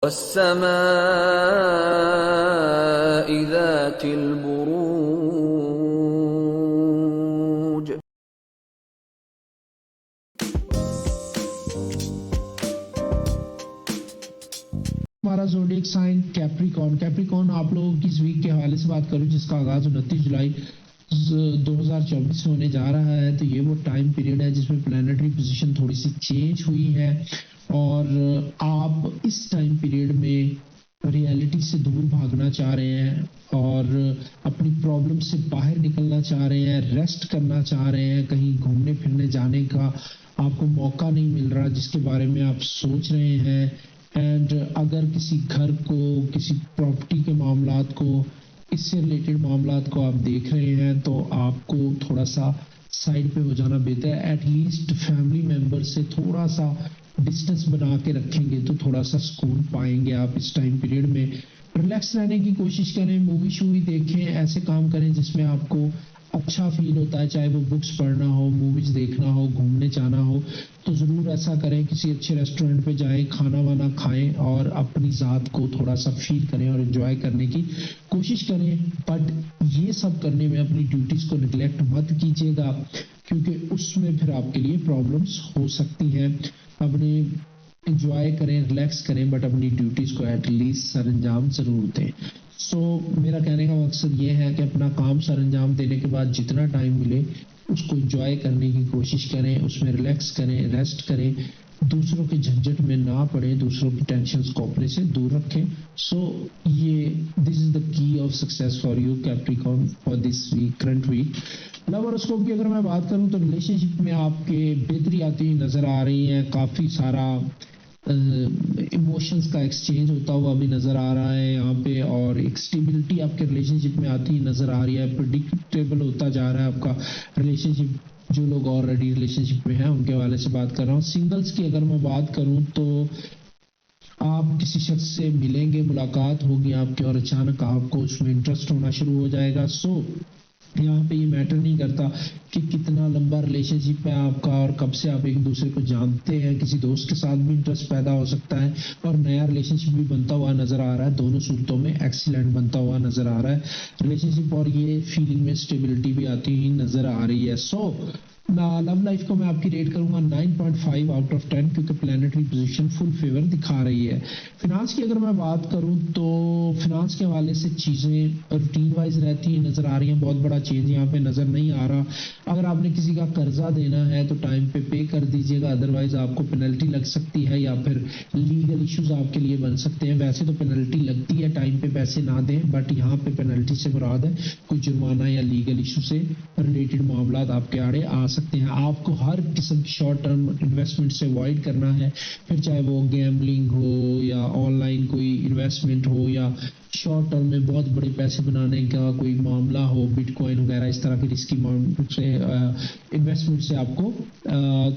والسماء ذات البروج. ہمارا زوڈیک سائن کیپریکون آپ لوگوں کی اس ویک کے حوالے سے بات کروں جس کا آغاز 29 جولائی 2024 سے ہونے جا رہا ہے. تو یہ وہ ٹائم پیریڈ ہے جس میں پلانیٹری پوزیشن تھوڑی سی چینج ہوئی ہے اور آپ اس ٹائم پیریڈ میں ریئلٹی سے دور بھاگنا چاہ رہے ہیں اور اپنی پرابلم سے باہر نکلنا چاہ رہے ہیں، ریسٹ کرنا چاہ رہے ہیں. کہیں گھومنے پھرنے جانے کا آپ کو موقع نہیں مل رہا جس کے بارے میں آپ سوچ رہے ہیں. اینڈ اگر کسی گھر کو، کسی پراپرٹی کے معاملات کو، اس سے ریلیٹڈ معاملات کو آپ دیکھ رہے ہیں تو آپ کو تھوڑا سا سائڈ پہ ہو جانا بہتر ہے. ایٹ لیسٹ فیملی ممبر سے تھوڑا سا ڈسٹینس بنا کے رکھیں گے تو تھوڑا سا سکون پائیں گے آپ اس ٹائم پیریڈ میں. ریلیکس رہنے کی کوشش کریں، مووی شووی دیکھیں، ایسے کام کریں جس میں آپ کو اچھا فیل ہوتا ہے، چاہے وہ بکس پڑھنا ہو، موویز دیکھنا ہو، گھومنے جانا ہو تو ضرور ایسا کریں. کسی اچھے ریسٹورینٹ پہ جائیں، کھانا وانا کھائیں اور اپنی ذات کو تھوڑا سا فیل کریں اور انجوائے کرنے کی کوشش کریں. بٹ یہ سب کرنے میں اپنی ڈیوٹیز کو نگلیکٹ مت کیجیے گا کیونکہ اس میں پھر آپ کے لیے پرابلمس ہو سکتی ہیں. اپنے انجوائے کریں، ریلیکس کریں، بٹ اپنی ڈیوٹیز کو ایٹ لیسٹ سر انجام ضرور دیں. سو میرا کہنے کا مقصد یہ ہے کہ اپنا کام سر انجام دینے کے بعد جتنا ٹائم ملے اس کو انجوائے کرنے کی کوشش کریں، اس میں ریلیکس کریں، ریسٹ کریں، دوسروں کے جھنجٹ میں نہ پڑیں، دوسروں کی ٹینشنز کو اپنے سے دور رکھیں. سو یہ دس is the key of success for you Capricorn for this week, current week. Love horoscope کی اگر میں بات کروں تو ریلیشن شپ میں آپ کے بہتری آتی ہوئی نظر آ رہی ہے. کافی سارا ایموشنز کا ایکسچینج ہوتا ہوا بھی نظر آ رہا ہے یہاں پہ اور ایک اسٹیبلٹی آپ کے ریلیشن شپ میں آتی نظر آ رہی ہے. پریڈکٹیبل ہوتا جا رہا ہے آپ کا ریلیشن شپ. جو لوگ آلریڈی ریلیشن شپ میں ہیں ان کے حوالے سے بات کر رہا ہوں. سنگلز کی اگر میں بات کروں تو آپ کسی شخص سے ملیں گے، ملاقات ہوگی آپ کی اور اچانک آپ کو اس میں انٹرسٹ ہونا شروع ہو جائے گا. سو یہاں پہ یہ میٹر نہیں کرتا کہ کتنا لمبا ریلیشن شپ ہے آپ کا اور کب سے آپ ایک دوسرے کو جانتے ہیں. کسی دوست کے ساتھ بھی انٹرسٹ پیدا ہو سکتا ہے اور نیا ریلیشن شپ بھی بنتا ہوا نظر آ رہا ہے. دونوں صورتوں میں ایکسیلنٹ بنتا ہوا نظر آ رہا ہے ریلیشن شپ اور یہ فیلنگ میں اسٹیبلٹی بھی آتی ہوئی نظر آ رہی ہے. سو لو لائف کو میں آپ کی ریٹ کروں گا 9.5 آؤٹ آف 10 کیونکہ پلانیٹری پوزیشن فل فیور دکھا رہی ہے. فنانس کی اگر میں بات کروں تو فنانس کے حوالے سے چیزیں روٹین وائز رہتی ہیں نظر آ رہی ہیں. بہت بڑا چینج یہاں پہ نظر نہیں آ رہا. اگر آپ نے کسی کا قرضہ دینا ہے تو ٹائم پہ پے کر دیجیے گا، ادروائز آپ کو پینلٹی لگ سکتی ہے یا پھر لیگل ایشوز آپ کے لیے بن سکتے ہیں. ویسے تو پینلٹی لگتی ہے ٹائم پہ پیسے نہ دیں، بٹ یہاں پہ پینلٹی سے مراد ہے کوئی جرمانہ یا لیگل ایشو سے ریلیٹڈ معاملات آپ کے آڑے آ سکتے ہیں. آپ کو ہر قسم کی شارٹ ٹرم انویسٹمنٹ سے اوائڈ کرنا ہے، پھر چاہے وہ گیمبلنگ ہو یا آن لائن کوئی انویسٹمنٹ ہو یا شارٹ ٹرم میں بہت بڑے پیسے بنانے کا کوئی معاملہ ہو، بٹ کوائن وغیرہ اس طرح کی رسکی انویسٹمنٹ سے آپ کو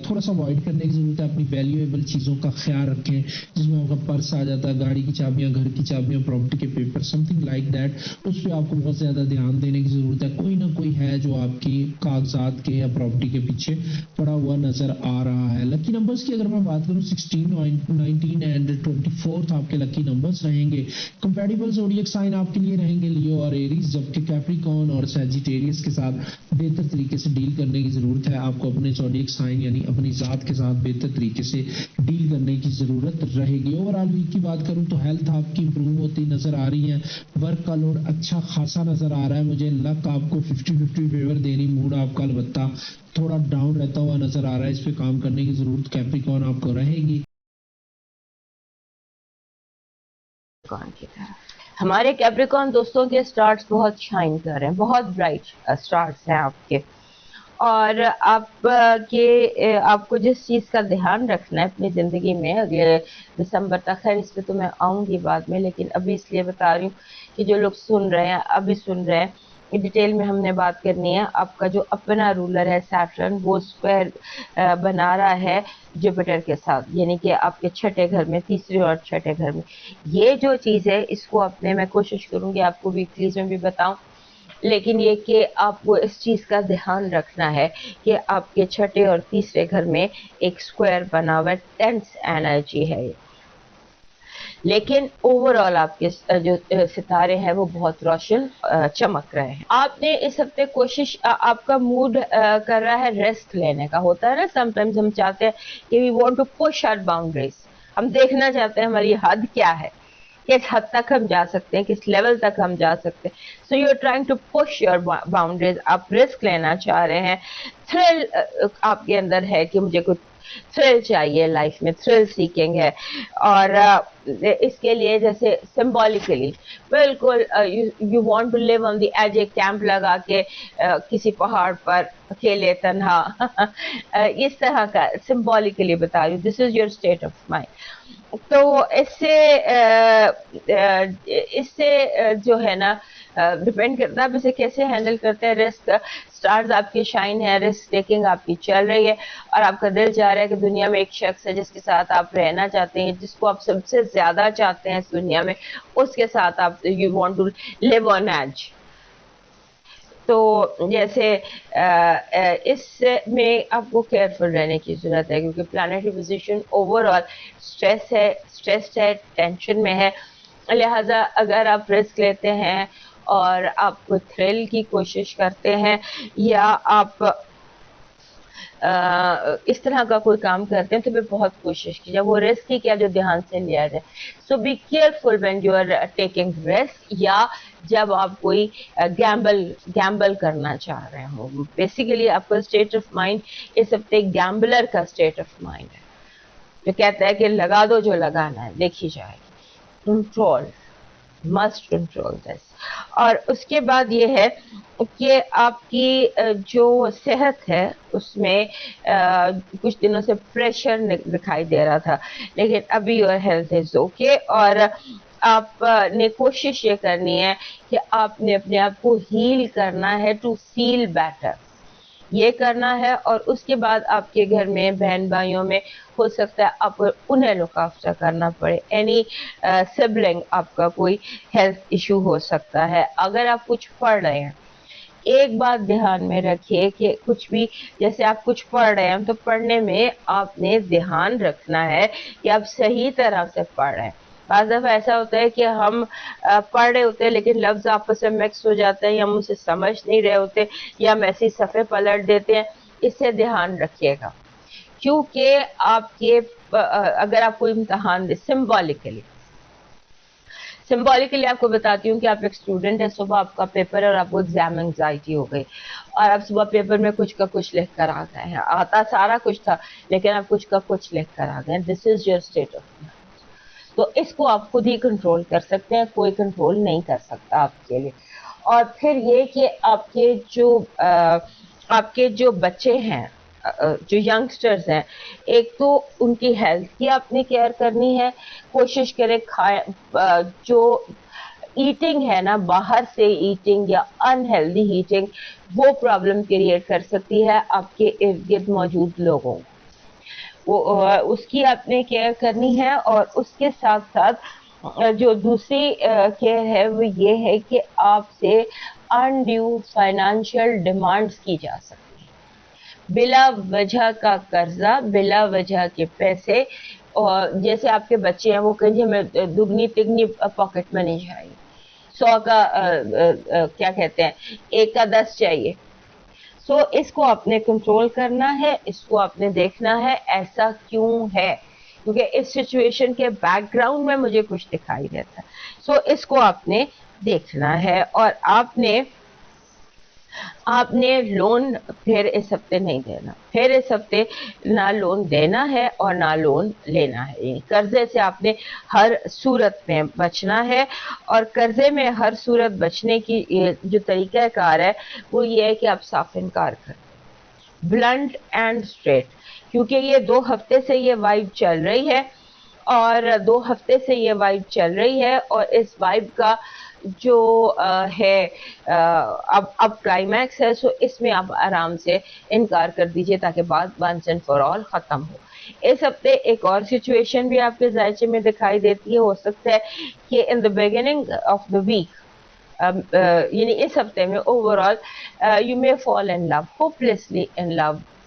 تھوڑا سا اوائڈ کرنے کی ضرورت ہے. اپنی ویلیویبل چیزوں کا خیال رکھیں جس میں آپ کا پرس آ جاتا ہے، گاڑی کی چابیاں، گھر کی چابیاں، پراپرٹی کے paper, something like that. اس پہ آپ کو بہت زیادہ دھیان دینے کی ضرورت ہے. کوئی نہ کوئی ہے جو آپ کی کاغذات کے یا پراپرٹی کے پیچھے پڑا ہوا نظر آ رہا ہے. لکی نمبرز کی اگر میں بات کروں 16، 19 اینڈ 24 آپ کے لکی نمبرز رہیں گے. کمپیٹیبل زوڈیک سائن آپ کے لیے رہیں گے لیو اور ایریز، جبکہ کیپریکارن اور سیجیٹیریس کے ساتھ بہتر طریقے سے ڈیل کرنے کی ضرورت ہے. آپ کو اپنے زوڈیک سائن یعنی اپنی ذات کے ساتھ بہتر طریقے سے ڈیل کرنے کی ضرورت رہے گی. اوور آل ویک کی بات کروں تو ہیلتھ آپ کی امپروو ہوتی نظر آ رہی ہے. ورک کا لوڈ اچھا خاصا نظر آ رہا ہے مجھے. لک آپ کو 50-50 فیور دے رہی. موڈ آپ کا البتہ تھوڑا ڈاؤن رہتا ہوا نظر آ رہا ہے. اس پہ کام کرنے کی ضرورت کیپریکارن آپ کو رہے گی. ہمارے کیپریکارن دوستوں کے سٹارٹس بہت شائن کر رہے ہیں، بہت برائٹ سٹارٹس ہیں آپ کے. اور آپ کو جس چیز کا دھیان رکھنا ہے اپنی زندگی میں اگلے دسمبر تک، خیر اس پہ تو میں آؤں گی بعد میں، لیکن ابھی اس لیے بتا رہی ہوں کہ جو لوگ سن رہے ہیں ابھی سن رہے ہیں ڈیٹیل میں ہم نے بات کرنی ہے. آپ کا جو اپنا رولر ہے سیٹرن، وہ اسکوائر بنا رہا ہے جوپیٹر کے ساتھ، یعنی کہ آپ کے چھٹے گھر میں، تیسرے اور چھٹے گھر میں. یہ جو چیز ہے اس کو اپنے میں کوشش کروں گی آپ کو ویکلیز میں بھی بتاؤں، لیکن یہ کہ آپ کو اس چیز کا دھیان رکھنا ہے کہ آپ کے چھٹے اور تیسرے گھر میں ایک اسکوائر بنا ہوا ٹینس انرجی ہے. لیکن اوور آل آپ کے جو ستارے ہیں وہ بہت روشن چمک رہے ہیں. آپ نے اس ہفتے کوشش آپ کا موڈ کر رہا ہے ریسک لینے کا. ہوتا ہے نا سم ٹائمز ہم چاہتے ہیں کہ we want to push our boundaries, ہم دیکھنا چاہتے ہیں ہماری حد کیا ہے, کس حد تک ہم جا سکتے ہیں, کس لیول تک ہم جا سکتے ہیں. So you are trying to push your boundaries, آپ رسک لینا چاہ رہے ہیں, تھرل آپ کے اندر ہے کہ مجھے کچھ تھرل چاہیے لائف میں, تھرل سیکنگ ہے. اور اس کے لیے جیسے سمبولکلی بالکل you want to live on the edge, ایک کیمپ لگا کے کسی پہاڑ پر اکیلے تنہا, اس طرح کا سمبولکلی بتا رہی ہوں, this is your state of mind. تو اس سے جو ہے نا ڈپینڈ کرتا ہے آپ اسے کیسے ہینڈل کرتے ہیں. رسک سٹارز آپ کی شائن ہے, رسک ٹیکنگ آپ کی چل رہی ہے, اور آپ کا دل چاہ رہا ہے کہ دنیا میں ایک شخص ہے جس کے ساتھ آپ رہنا چاہتے ہیں, جس کو آپ سب سے زیادہ چاہتے ہیں اس دنیا میں, اس کے ساتھ آپ you want to live on edge. تو جیسے اس میں آپ کو کیئرفل رہنے کی ضرورت ہے, کیونکہ planetary position over all stress ہے, ٹینشن میں ہے. لہٰذا اگر آپ رسک لیتے ہیں اور آپ کو تھرل کی کوشش کرتے ہیں, یا آپ اس طرح کا کوئی کام کرتے ہیں, تو میں بہت کوشش کی جائے وہ رسک ہی کیا جو دھیان سے لیا جائے. So be careful when you are taking risk, یا جب آپ کوئی گیمبل کرنا چاہ رہے ہوں. بیسیکلی آپ کا اسٹیٹ آف مائنڈ اس ہفتے گیمبلر کا اسٹیٹ آف مائنڈ ہے, جو کہتا ہے کہ لگا دو جو لگانا ہے, دیکھی جائے گی. Control, must control this. اور اس کے بعد یہ ہے کہ آپ کی جو صحت ہے اس میں کچھ دنوں سے پریشر دکھائی دے رہا تھا, لیکن ابھی یور ہیلتھ از اوکے. اور آپ نے کوشش یہ کرنی ہے کہ آپ نے اپنے آپ کو ہیل کرنا ہے ٹو فیل بیٹر, یہ کرنا ہے. اور اس کے بعد آپ کے گھر میں بہن بھائیوں میں ہو سکتا ہے آپ انہیں لک آفٹر کرنا پڑے. اینی سبلنگ آپ کا کوئی ہیلتھ ایشو ہو سکتا ہے. اگر آپ کچھ پڑھ رہے ہیں, ایک بات دھیان میں رکھیے کہ کچھ بھی جیسے آپ کچھ پڑھ رہے ہیں تو پڑھنے میں آپ نے دھیان رکھنا ہے کہ آپ صحیح طرح سے پڑھ رہے ہیں. بعض دفعہ ایسا ہوتا ہے کہ ہم پڑھ رہے ہوتے ہیں لیکن لفظ آپس میں مکس ہو جاتے ہیں, یا ہم اسے سمجھ نہیں رہے ہوتے, یا ہم ایسے صفحے پلٹ دیتے ہیں. اس سے دھیان رکھیے گا, کیونکہ آپ کے اگر آپ کو امتحان دے سمبولکلی آپ کو بتاتی ہوں کہ آپ ایک اسٹوڈنٹ ہے, صبح آپ کا پیپر ہے اور آپ کو ایگزام انگزائٹی ہو گئی, اور آپ صبح پیپر میں کچھ کا کچھ لکھ کر آ گئے ہیں. آتا سارا کچھ تھا لیکن آپ کچھ کا کچھ لکھ کر آ گئے. This is your state of mind. تو اس کو آپ خود ہی کنٹرول کر سکتے ہیں, کوئی کنٹرول نہیں کر سکتا آپ کے لیے. اور پھر یہ کہ آپ کے جو بچے ہیں, جو ینگسٹرز ہیں, ایک تو ان کی ہیلتھ کی آپ نے کیئر کرنی ہے. کوشش کریں جو ایٹنگ ہے نا, باہر سے ایٹنگ یا انہیلدی ایٹنگ, وہ پرابلم کریٹ کر سکتی ہے آپ کے ارد گرد موجود لوگوں. اس کی آپ نے کیئر کرنی ہے. اور اس کے ساتھ ساتھ جو دوسری کیئر ہے وہ یہ ہے کہ آپ سے انڈیو فائنانشیل ڈیمانڈز کی جا سکتی ہیں, بلا وجہ کا قرضہ, بلا وجہ کے پیسے. اور جیسے آپ کے بچے ہیں وہ کہیں ہمیں دگنی تگنی پاکٹ منی چاہیے, 100 کا کیا کہتے ہیں 1 کا 10 چاہیے. سو اس کو آپ نے کنٹرول کرنا ہے, اس کو آپ نے دیکھنا ہے ایسا کیوں ہے, کیونکہ اس سچویشن کے بیک گراؤنڈ میں مجھے کچھ دکھائی دیتا ہے. سو اس کو آپ نے دیکھنا ہے. اور آپ نے لون پھر اس ہفتے نہیں دینا, پھر اس ہفتے نہ لون دینا ہے اور نہ لون لینا ہے. قرضے سے آپ نے ہر صورت میں بچنا ہے. اور قرضے میں ہر صورت بچنے کی جو طریقہ کار ہے وہ یہ ہے کہ آپ صاف انکار کریں, بلنٹ اینڈ اسٹریٹ. کیونکہ یہ 2 ہفتے سے یہ وائب چل رہی ہے, اور 2 ہفتے سے یہ وائب چل رہی ہے, اور اس وائب کا جو ہے اب کلائمیکس ہے. سو اس میں آپ آرام سے انکار کر دیجئے تاکہ بات ونس اینڈ فار آل ختم ہو. اس ہفتے ایک اور سچویشن بھی آپ کے ذائچے میں دکھائی دیتی ہے. ہو سکتا ہے کہ in the beginning of the week, یعنی اس ہفتے میں overall you may fall in love, hopelessly in love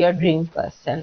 your dream person.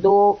2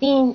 3